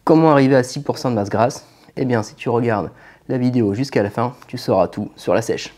Comment arriver à 6% de masse grasse? Eh bien, si tu regardes la vidéo jusqu'à la fin, tu sauras tout sur la sèche.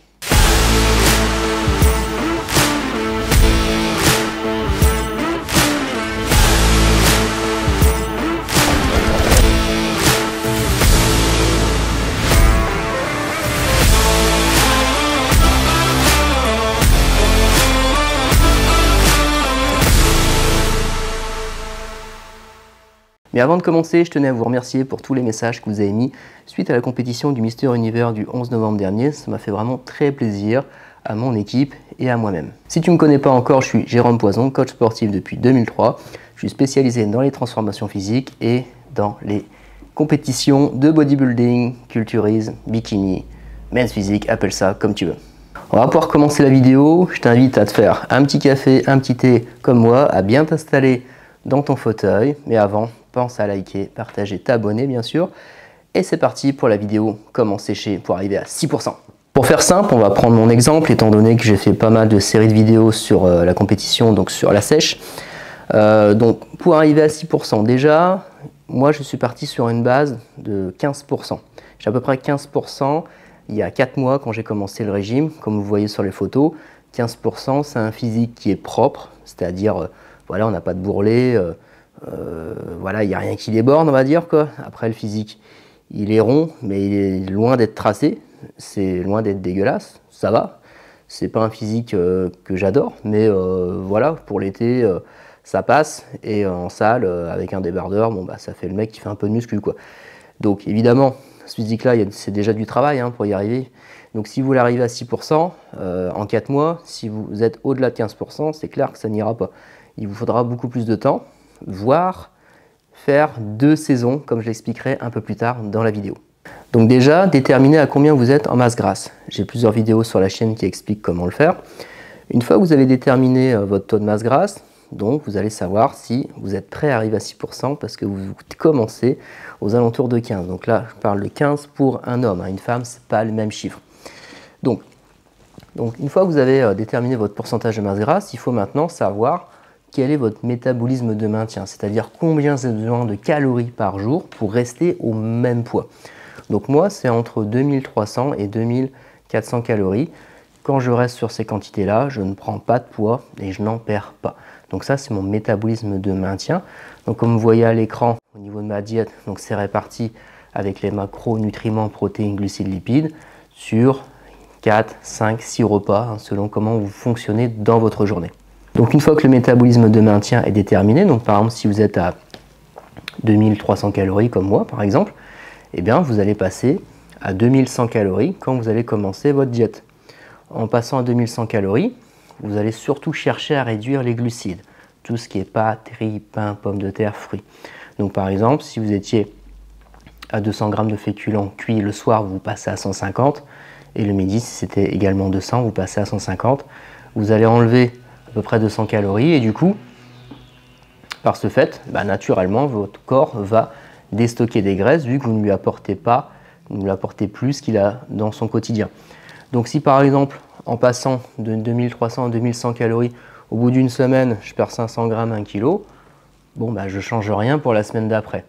Mais avant de commencer, je tenais à vous remercier pour tous les messages que vous avez mis suite à la compétition du Mister Univers du 11 novembre dernier. Ça m'a fait vraiment très plaisir à mon équipe et à moi-même. Si tu ne me connais pas encore, je suis Jérôme Poison, coach sportif depuis 2003. Je suis spécialisé dans les transformations physiques et dans les compétitions de bodybuilding, culturisme, bikini, men's physique, appelle ça comme tu veux. On va pouvoir commencer la vidéo. Je t'invite à te faire un petit café, un petit thé comme moi, à bien t'installer dans ton fauteuil. Mais avant, pense à liker, partager, t'abonner bien sûr. Et c'est parti pour la vidéo comment sécher pour arriver à 6%. Pour faire simple, on va prendre mon exemple étant donné que j'ai fait pas mal de séries de vidéos sur la compétition, donc sur la sèche. Donc pour arriver à 6%, déjà, moi je suis parti sur une base de 15%. J'ai à peu près 15% il y a 4 mois quand j'ai commencé le régime, comme vous voyez sur les photos. 15% c'est un physique qui est propre, c'est-à-dire voilà, on n'a pas de bourrelet. Voilà, il n'y a rien qui déborde, on va dire quoi. Après, le physique, il est rond, mais il est loin d'être tracé. C'est loin d'être dégueulasse, ça va. C'est pas un physique que j'adore, mais voilà, pour l'été, ça passe. Et en salle, avec un débardeur, bon, bah, ça fait le mec qui fait un peu de muscu, quoi. Donc, évidemment, ce physique-là, c'est déjà du travail pour y arriver. Donc, si vous voulez arriver à 6% en 4 mois, si vous êtes au-delà de 15%, c'est clair que ça n'ira pas. Il vous faudra beaucoup plus de temps, voire faire 2 saisons, comme je l'expliquerai un peu plus tard dans la vidéo. Donc déjà, déterminez à combien vous êtes en masse grasse. J'ai plusieurs vidéos sur la chaîne qui expliquent comment le faire. Une fois que vous avez déterminé votre taux de masse grasse, donc vous allez savoir si vous êtes prêt à arriver à 6% parce que vous commencez aux alentours de 15. Donc là, je parle de 15 pour un homme. Une femme, ce n'est pas le même chiffre. Donc une fois que vous avez déterminé votre pourcentage de masse grasse, il faut maintenant savoir quel est votre métabolisme de maintien, c'est-à-dire combien vous avez besoin de calories par jour pour rester au même poids. Donc moi, c'est entre 2300 et 2400 calories. Quand je reste sur ces quantités-là, je ne prends pas de poids et je n'en perds pas. Donc ça, c'est mon métabolisme de maintien. Donc comme vous voyez à l'écran, au niveau de ma diète, donc c'est réparti avec les macronutriments, protéines, glucides, lipides sur 4, 5, 6 repas, selon comment vous fonctionnez dans votre journée. Donc une fois que le métabolisme de maintien est déterminé, donc par exemple si vous êtes à 2300 calories comme moi par exemple, eh bien vous allez passer à 2100 calories quand vous allez commencer votre diète. En passant à 2100 calories, vous allez surtout chercher à réduire les glucides, tout ce qui est pâtes, riz, pain, pommes de terre, fruits. Donc par exemple, si vous étiez à 200 g de féculents cuits le soir, vous passez à 150, et le midi, si c'était également 200, vous passez à 150. Vous allez enlever à peu près 200 calories et du coup, par ce fait, naturellement, votre corps va déstocker des graisses vu que vous ne lui apportez plus ce qu'il a dans son quotidien. Donc si par exemple, en passant de 2300 à 2100 calories, au bout d'une semaine, je perds 500 g, 1 kg, bon, je ne change rien pour la semaine d'après.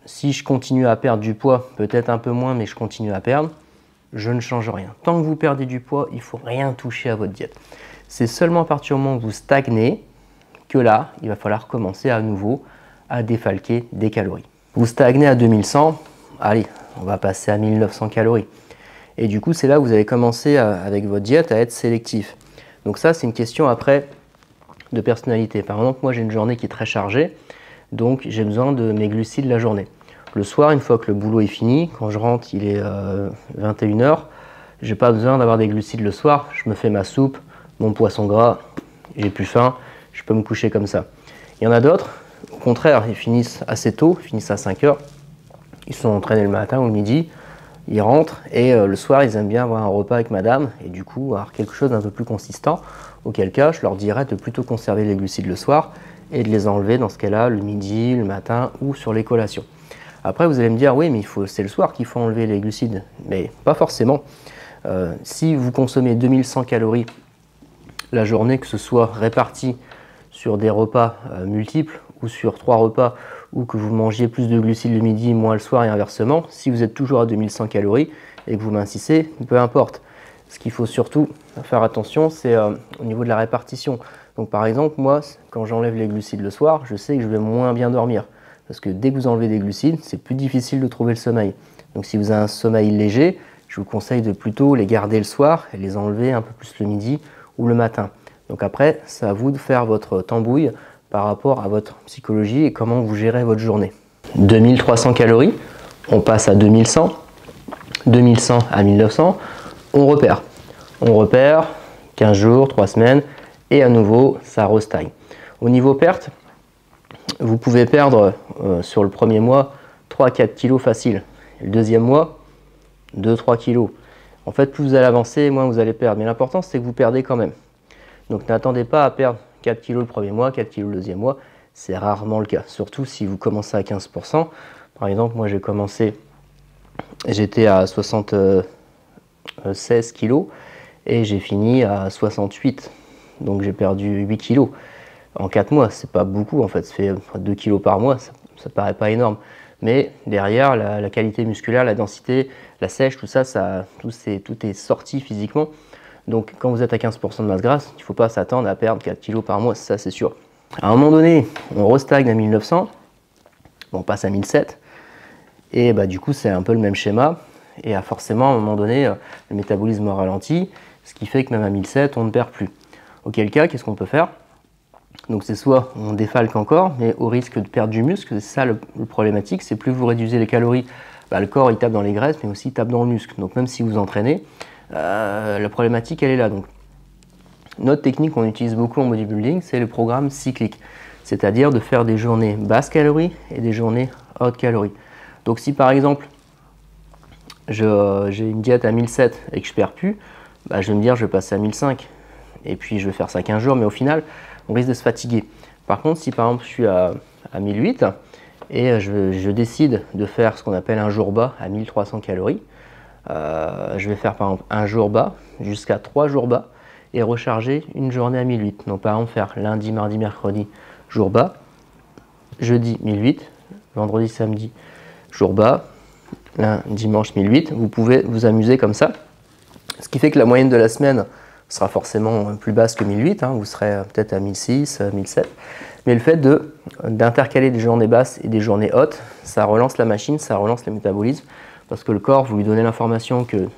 Si je continue à perdre du poids, peut-être un peu moins, mais je continue à perdre, je ne change rien. Tant que vous perdez du poids, il ne faut rien toucher à votre diète. C'est seulement à partir du moment où vous stagnez que là, il va falloir commencer à nouveau à défalquer des calories. Vous stagnez à 2100, allez, on va passer à 1900 calories. Et du coup, c'est là où vous allez commencer avec votre diète à être sélectif. Donc ça, c'est une question après de personnalité. Par exemple, moi, j'ai une journée qui est très chargée, donc j'ai besoin de mes glucides la journée. Le soir, une fois que le boulot est fini, quand je rentre, il est 21 h, je n'ai pas besoin d'avoir des glucides le soir, je me fais ma soupe, mon poisson gras, j'ai plus faim, je peux me coucher comme ça. Il y en a d'autres, au contraire, ils finissent assez tôt, ils finissent à 5 h, ils sont entraînés le matin ou le midi, ils rentrent et le soir, ils aiment bien avoir un repas avec madame et du coup, avoir quelque chose d'un peu plus consistant, auquel cas, je leur dirais de plutôt conserver les glucides le soir et de les enlever dans ce cas-là le midi, le matin ou sur les collations. Après, vous allez me dire, oui, mais c'est le soir qu'il faut enlever les glucides. Mais pas forcément. Si vous consommez 2100 calories la journée, que ce soit réparti sur des repas multiples ou sur 3 repas ou que vous mangiez plus de glucides le midi, moins le soir et inversement, si vous êtes toujours à 2100 calories et que vous mincissez, peu importe. Ce qu'il faut surtout faire attention, c'est au niveau de la répartition. Donc par exemple, moi, quand j'enlève les glucides le soir, je sais que je vais moins bien dormir. Parce que dès que vous enlevez des glucides, c'est plus difficile de trouver le sommeil. Donc si vous avez un sommeil léger, je vous conseille de plutôt les garder le soir et les enlever un peu plus le midi ou le matin. Donc après, c'est à vous de faire votre tambouille par rapport à votre psychologie et comment vous gérez votre journée. 2300 calories, on passe à 2100, 2100 à 1900, on repère. On repère 15 jours, 3 semaines et à nouveau, ça restagne. Au niveau perte, vous pouvez perdre sur le premier mois 3-4 kg facile. Et le deuxième mois, 2-3 kg. En fait, plus vous allez avancer, moins vous allez perdre. Mais l'important, c'est que vous perdez quand même. Donc n'attendez pas à perdre 4 kg le premier mois, 4 kg le deuxième mois. C'est rarement le cas. Surtout si vous commencez à 15%. Par exemple, moi j'ai commencé, j'étais à 76 kg et j'ai fini à 68. Donc j'ai perdu 8 kg en 4 mois. C'est pas beaucoup en fait. Ça fait 2 kg par mois. Ça paraît pas énorme. Mais derrière, la qualité musculaire, la densité, la sèche, tout ça, tout est sorti physiquement. Donc quand vous êtes à 15% de masse grasse, il ne faut pas s'attendre à perdre 4 kg par mois, ça c'est sûr. À un moment donné, on restagne à 1900, on passe à 1700, et bah, du coup c'est un peu le même schéma. Et forcément, à un moment donné, le métabolisme ralentit, ce qui fait que même à 1700, on ne perd plus. Auquel cas, qu'est-ce qu'on peut faire? Donc c'est soit on défalque encore, mais au risque de perdre du muscle. C'est ça le problématique, c'est plus vous réduisez les calories, bah, le corps il tape dans les graisses, mais aussi il tape dans le muscle. Donc même si vous entraînez, la problématique elle est là. Donc notre technique qu'on utilise beaucoup en bodybuilding, c'est le programme cyclique, c'est-à-dire de faire des journées basses calories et des journées hautes calories. Donc si par exemple j'ai une diète à 1700 et que je perds plus, bah, je vais me dire je vais passer à 1500 et puis je vais faire ça 15 jours, mais au final on risque de se fatiguer. Par contre, si par exemple je suis à 1800 et je décide de faire ce qu'on appelle un jour bas à 1300 calories, je vais faire par exemple un jour bas jusqu'à 3 jours bas et recharger une journée à 1800. Donc par exemple faire lundi, mardi, mercredi, jour bas, jeudi 1800, vendredi, samedi, jour bas, lundi, dimanche 1800. Vous pouvez vous amuser comme ça. Ce qui fait que la moyenne de la semaine sera forcément plus basse que 1800, hein, vous serez peut-être à 1600, 1700. Mais le fait d'intercaler des journées basses et des journées hautes, ça relance la machine, ça relance le métabolisme, parce que le corps, vous lui donnez l'information que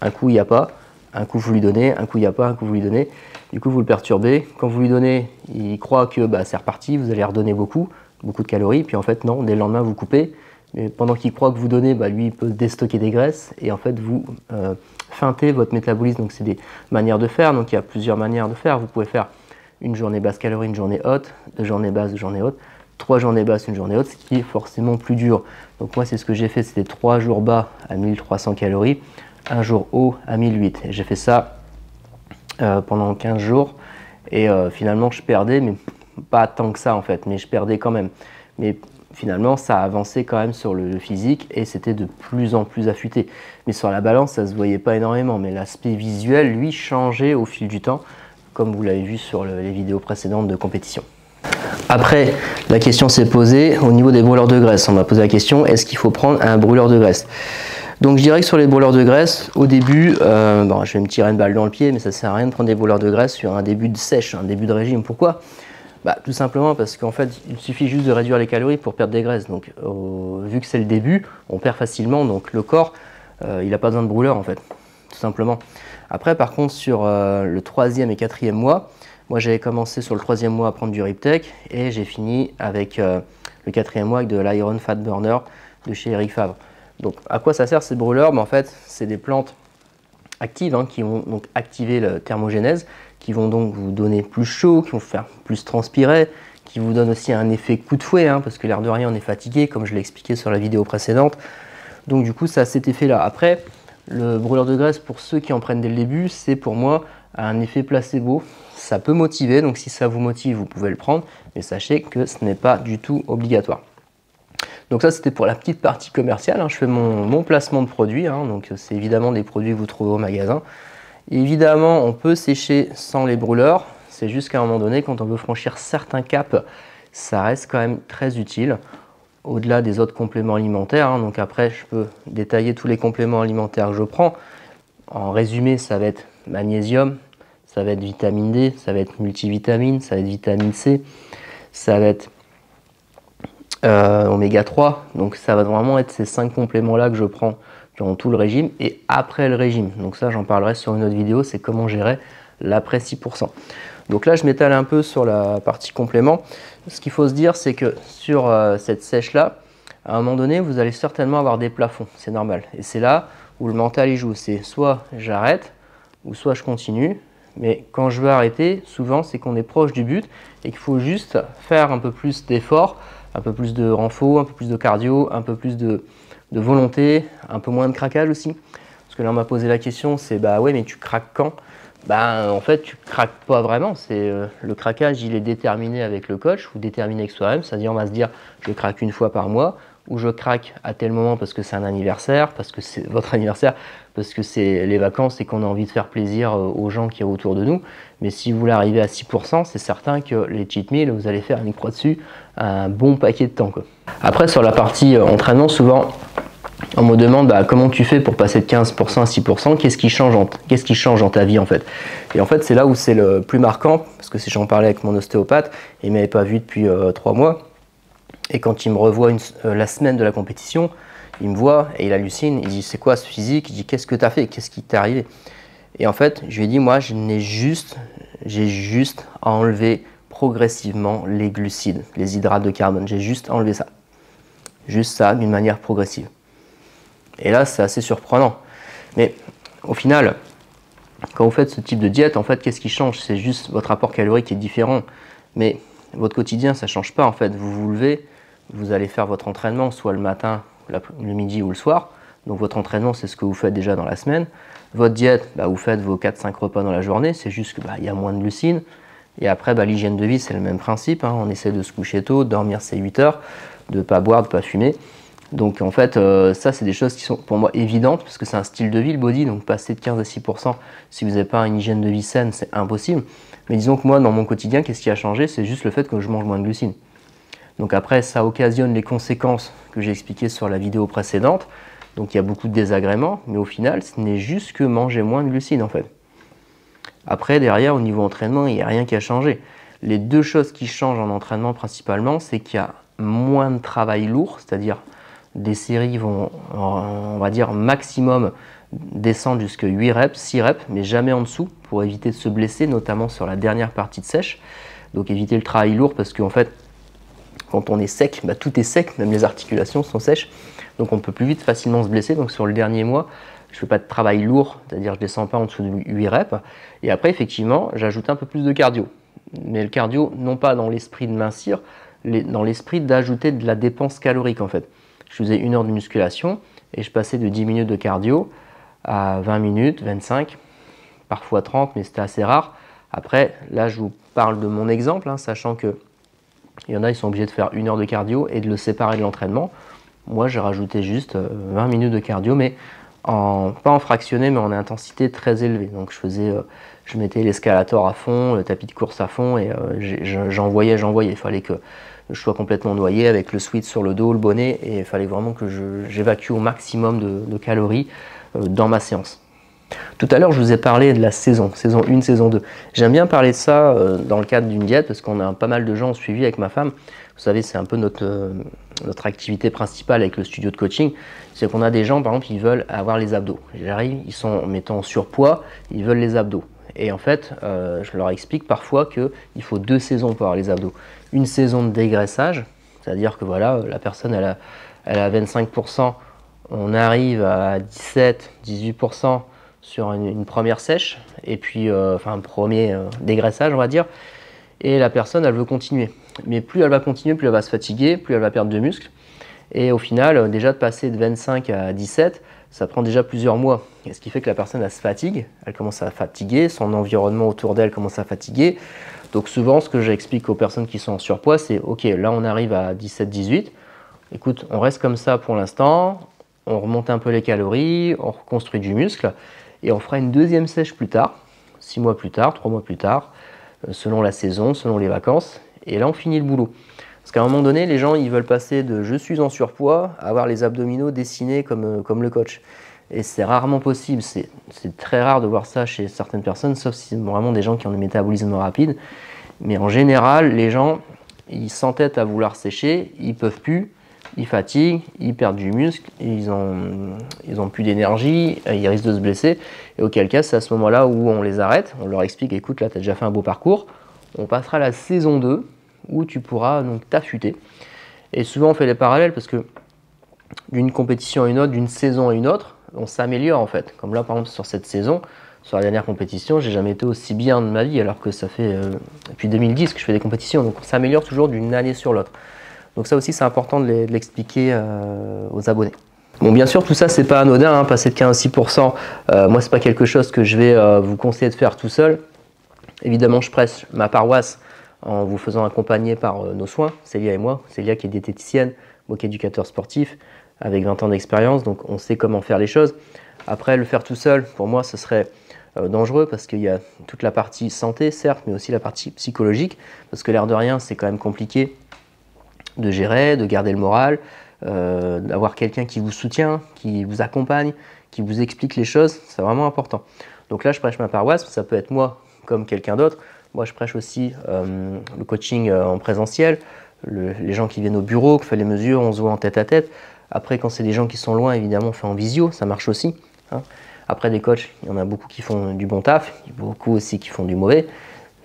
un coup il n'y a pas, un coup vous lui donnez, un coup il n'y a pas, un coup vous lui donnez, du coup vous le perturbez. Quand vous lui donnez, il croit que bah, c'est reparti, vous allez redonner beaucoup de calories, puis en fait non, dès le lendemain vous coupez. Mais pendant qu'il croit que vous donnez, bah, lui il peut déstocker des graisses et en fait vous feintez votre métabolisme. Donc c'est des manières de faire, donc il y a plusieurs manières de faire. Vous pouvez faire une journée basse calorie, une journée haute, 2 journées basses, 2 journées hautes, 3 journées basses, une journée haute, ce qui est forcément plus dur. Donc moi c'est ce que j'ai fait, c'était 3 jours bas à 1300 calories, un jour haut à 1800. Et j'ai fait ça pendant 15 jours et finalement je perdais, mais pas tant que ça en fait, mais je perdais quand même. Mais finalement ça a avancé quand même sur le physique et c'était de plus en plus affûté. Mais sur la balance ça se voyait pas énormément, mais l'aspect visuel lui changeait au fil du temps, comme vous l'avez vu sur les vidéos précédentes de compétition. Après, la question s'est posée au niveau des brûleurs de graisse. On m'a posé la question, est-ce qu'il faut prendre un brûleur de graisse? Donc je dirais que sur les brûleurs de graisse, au début, bon, je vais me tirer une balle dans le pied, mais ça ne sert à rien de prendre des brûleurs de graisse sur un début de sèche, un début de régime. Pourquoi? Bah, tout simplement parce qu'en fait, il suffit juste de réduire les calories pour perdre des graisses. Donc vu que c'est le début, on perd facilement, donc le corps, il n'a pas besoin de brûleur en fait, tout simplement. Après, par contre, sur le 3e et 4e mois, moi j'avais commencé sur le 3e mois à prendre du Riptech et j'ai fini avec le 4e mois avec de l'Iron Fat Burner de chez Eric Favre. Donc à quoi ça sert ces brûleurs? En fait, c'est des plantes actives hein, qui vont donc activer la thermogénèse, qui vont donc vous donner plus chaud, qui vont vous faire plus transpirer, qui vous donnent aussi un effet coup de fouet, hein, parce que l'air de rien on est fatigué, comme je l'ai expliqué sur la vidéo précédente. Donc du coup ça a cet effet là. Après, le brûleur de graisse, pour ceux qui en prennent dès le début, c'est pour moi un effet placebo. Ça peut motiver, donc si ça vous motive, vous pouvez le prendre, mais sachez que ce n'est pas du tout obligatoire. Donc ça c'était pour la petite partie commerciale, hein. Je fais mon placement de produits, hein. Donc c'est évidemment des produits que vous trouvez au magasin. Évidemment on peut sécher sans les brûleurs, c'est juste qu'à un moment donné quand on veut franchir certains caps, ça reste quand même très utile. au-delà des autres compléments alimentaires, hein. Donc après, je peux détailler tous les compléments alimentaires que je prends. En résumé, ça va être magnésium, ça va être vitamine D, ça va être multivitamine, ça va être vitamine C, ça va être oméga 3. Donc ça va vraiment être ces 5 compléments-là que je prends durant tout le régime et après le régime. Donc ça, j'en parlerai sur une autre vidéo, c'est comment gérer l'après 6%. Donc là, je m'étale un peu sur la partie complément. Ce qu'il faut se dire, c'est que sur cette sèche-là, à un moment donné, vous allez certainement avoir des plafonds, c'est normal. Et c'est là où le mental y joue. C'est soit j'arrête, ou soit je continue. Mais quand je veux arrêter, souvent, c'est qu'on est proche du but et qu'il faut juste faire un peu plus d'efforts, un peu plus de renfort, un peu plus de cardio, un peu plus de volonté, un peu moins de craquage aussi. Parce que là, on m'a posé la question, c'est bah ouais, mais tu craques quand? En fait, tu craques pas vraiment. Le craquage, il est déterminé avec le coach ou déterminé avec soi-même. C'est-à-dire, on va se dire, je craque une fois par mois ou je craque à tel moment parce que c'est un anniversaire, parce que c'est votre anniversaire, parce que c'est les vacances et qu'on a envie de faire plaisir aux gens qui sont autour de nous. Mais si vous voulez arriver à 6%, c'est certain que les cheat meals, vous allez faire une croix dessus un bon paquet de temps, quoi. Après, sur la partie entraînement, souvent, on me demande comment tu fais pour passer de 15% à 6%, qu'est-ce qui change dans ta vie en fait. Et en fait, c'est là où c'est le plus marquant, parce que si j'en parlais avec mon ostéopathe, il ne m'avait pas vu depuis 3 mois. Et quand il me revoit la semaine de la compétition, il me voit et il hallucine, il dit c'est quoi ce physique? Il dit qu'est-ce que tu as fait? Qu'est-ce qui t'est arrivé? Et en fait, je lui ai dit moi, j'ai juste enlevé progressivement les glucides, les hydrates de carbone. J'ai juste enlevé ça. Juste ça, d'une manière progressive. Et là, c'est assez surprenant. Mais au final, quand vous faites ce type de diète, en fait, qu'est-ce qui change? C'est juste votre apport calorique qui est différent. Mais votre quotidien, ça ne change pas. En fait, vous vous levez, vous allez faire votre entraînement, soit le matin, le midi ou le soir. Donc votre entraînement, c'est ce que vous faites déjà dans la semaine. Votre diète, vous faites vos 4-5 repas dans la journée. C'est juste qu'il y a moins de glucides. Et après, l'hygiène de vie, c'est le même principe, hein. On essaie de se coucher tôt, de dormir ses 8 heures, de ne pas boire, de ne pas fumer. Donc en fait, ça c'est des choses qui sont pour moi évidentes parce que c'est un style de vie le body, donc passer de 15 à 6%, si vous n'avez pas une hygiène de vie saine, c'est impossible. Mais disons que moi, dans mon quotidien, qu'est-ce qui a changé? C'est juste le fait que je mange moins de glucides. Donc après, ça occasionne les conséquences que j'ai expliquées sur la vidéo précédente. Donc il y a beaucoup de désagréments, mais au final, ce n'est juste que manger moins de glucides en fait. Après, derrière, au niveau entraînement, il n'y a rien qui a changé. Les deux choses qui changent en entraînement principalement, c'est qu'il y a moins de travail lourd, c'est-à-dire des séries vont, on va dire, maximum descendre jusqu'à 8 reps, 6 reps, mais jamais en dessous pour éviter de se blesser, notamment sur la dernière partie de sèche. Donc éviter le travail lourd parce qu'en fait, quand on est sec, tout est sec, même les articulations sont sèches. Donc on peut plus vite facilement se blesser. Donc sur le dernier mois, je ne fais pas de travail lourd, c'est-à-dire je ne descends pas en dessous de 8 reps. Et après, effectivement, j'ajoute un peu plus de cardio. Mais le cardio, non pas dans l'esprit de mincir, dans l'esprit d'ajouter de la dépense calorique en fait. Je faisais 1 heure de musculation et je passais de 10 minutes de cardio à 20 minutes, 25, parfois 30, mais c'était assez rare. Après, là, je vous parle de mon exemple, hein, sachant qu'il y en a, ils sont obligés de faire 1 heure de cardio et de le séparer de l'entraînement. Moi, j'ai rajouté juste 20 minutes de cardio, mais pas en fractionné, mais en intensité très élevée. Donc, je mettais l'escalator à fond, le tapis de course à fond et j'envoyais. Il fallait que je sois complètement noyé avec le sweat sur le dos, le bonnet, et il fallait vraiment que j'évacue au maximum de calories dans ma séance. Tout à l'heure, je vous ai parlé de la saison 1, saison 2. J'aime bien parler de ça dans le cadre d'une diète parce qu'on a pas mal de gens suivis avec ma femme. Vous savez, c'est un peu notre activité principale avec le studio de coaching. C'est qu'on a des gens, par exemple, qui veulent avoir les abdos. J'arrive, ils sont, mettons, en surpoids, ils veulent les abdos. Et en fait, je leur explique parfois qu'il faut 2 saisons pour avoir les abdos. Une saison de dégraissage, c'est-à-dire que voilà, la personne elle a 25%, on arrive à 17-18% sur une première sèche, et puis un premier dégraissage on va dire, et la personne elle veut continuer. Mais plus elle va continuer, plus elle va se fatiguer, plus elle va perdre de muscles, et au final déjà de passer de 25 à 17, ça prend déjà plusieurs mois. Et ce qui fait que la personne elle se fatigue, elle commence à fatiguer, son environnement autour d'elle commence à fatiguer. Donc souvent ce que j'explique aux personnes qui sont en surpoids, c'est ok, là on arrive à 17-18, écoute, on reste comme ça pour l'instant, on remonte un peu les calories, on reconstruit du muscle, et on fera une deuxième sèche plus tard, 6 mois plus tard, 3 mois plus tard, selon la saison, selon les vacances, et là on finit le boulot. Parce qu'à un moment donné, les gens ils veulent passer de je suis en surpoids à avoir les abdominaux dessinés comme le coach. Et c'est rarement possible, c'est très rare de voir ça chez certaines personnes, sauf si c'est vraiment des gens qui ont des métabolismes rapides. Mais en général, les gens, ils s'entêtent à vouloir sécher, ils peuvent plus, ils fatiguent, ils perdent du muscle, ils ont plus d'énergie, ils risquent de se blesser. Et auquel cas, c'est à ce moment-là où on les arrête, on leur explique, écoute, là, tu as déjà fait un beau parcours, on passera à la saison 2, où tu pourras donc t'affûter. Et souvent, on fait les parallèles, parce que d'une compétition à une autre, d'une saison à une autre, on s'améliore en fait. Comme là, par exemple, sur cette saison, sur la dernière compétition, j'ai jamais été aussi bien de ma vie, alors que ça fait depuis 2010 que je fais des compétitions. Donc on s'améliore toujours d'une année sur l'autre. Donc ça aussi, c'est important de l'expliquer aux abonnés. Bon, bien sûr, tout ça, c'est pas anodin, hein, passer de 15 à 6%. Moi, c'est pas quelque chose que je vais vous conseiller de faire tout seul. Évidemment, je presse ma paroisse en vous faisant accompagner par nos soins, Célia et moi. Célia qui est diététicienne, moi qui est éducateur sportif, avec 20 ans d'expérience, donc on sait comment faire les choses. Après, le faire tout seul, pour moi, ce serait dangereux parce qu'il y a toute la partie santé, certes, mais aussi la partie psychologique, parce que l'air de rien, c'est quand même compliqué de gérer, de garder le moral, d'avoir quelqu'un qui vous soutient, qui vous accompagne, qui vous explique les choses, c'est vraiment important. Donc là, je prêche ma paroisse, ça peut être moi comme quelqu'un d'autre. Moi, je prêche aussi le coaching en présentiel, les gens qui viennent au bureau, qui font les mesures, on se voit en tête à tête. Après, quand c'est des gens qui sont loin, évidemment, on fait en visio, ça marche aussi. Hein. Après, des coachs, il y en a beaucoup qui font du bon taf, il y a beaucoup aussi qui font du mauvais.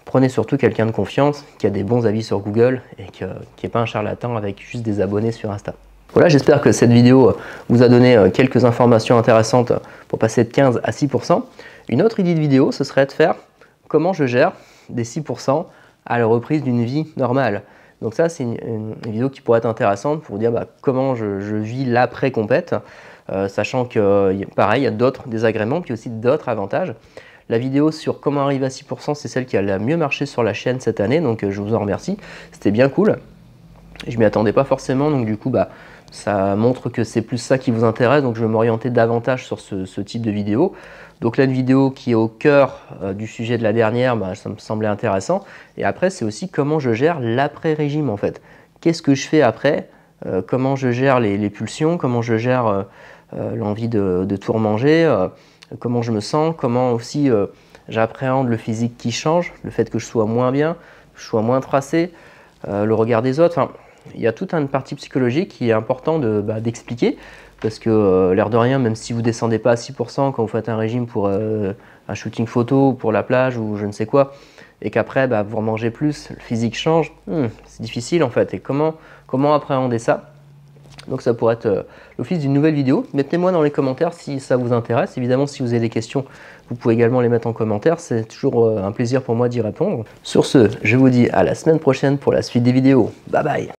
Prenez surtout quelqu'un de confiance, qui a des bons avis sur Google et qui n'est pas un charlatan avec juste des abonnés sur Insta. Voilà, j'espère que cette vidéo vous a donné quelques informations intéressantes pour passer de 15 à 6%. Une autre idée de vidéo, ce serait de faire comment je gère des 6% à la reprise d'une vie normale. Donc ça, c'est une vidéo qui pourrait être intéressante pour vous dire comment je vis l'après-compète, sachant que, pareil, il y a d'autres désagréments, puis aussi d'autres avantages. La vidéo sur comment arriver à 6%, c'est celle qui a le mieux marché sur la chaîne cette année, donc je vous en remercie. C'était bien cool. Je m'y attendais pas forcément, donc du coup, ça montre que c'est plus ça qui vous intéresse, donc je vais m'orienter davantage sur ce type de vidéo. Donc là, une vidéo qui est au cœur du sujet de la dernière, ça me semblait intéressant. Et après, c'est aussi comment je gère l'après-régime en fait. Qu'est-ce que je fais après, comment je gère les pulsions, comment je gère l'envie de tout remanger, comment je me sens, comment aussi j'appréhende le physique qui change, le fait que je sois moins bien, que je sois moins tracé, le regard des autres. Enfin, il y a toute une partie psychologique qui est important d'expliquer. Parce que l'air de rien, même si vous ne descendez pas à 6% quand vous faites un régime pour un shooting photo, pour la plage ou je ne sais quoi, et qu'après vous remangez plus, le physique change, c'est difficile en fait. Et comment appréhender ça? Donc ça pourrait être l'office d'une nouvelle vidéo. Mettez-moi dans les commentaires si ça vous intéresse. Évidemment, si vous avez des questions, vous pouvez également les mettre en commentaire. C'est toujours un plaisir pour moi d'y répondre. Sur ce, je vous dis à la semaine prochaine pour la suite des vidéos. Bye bye!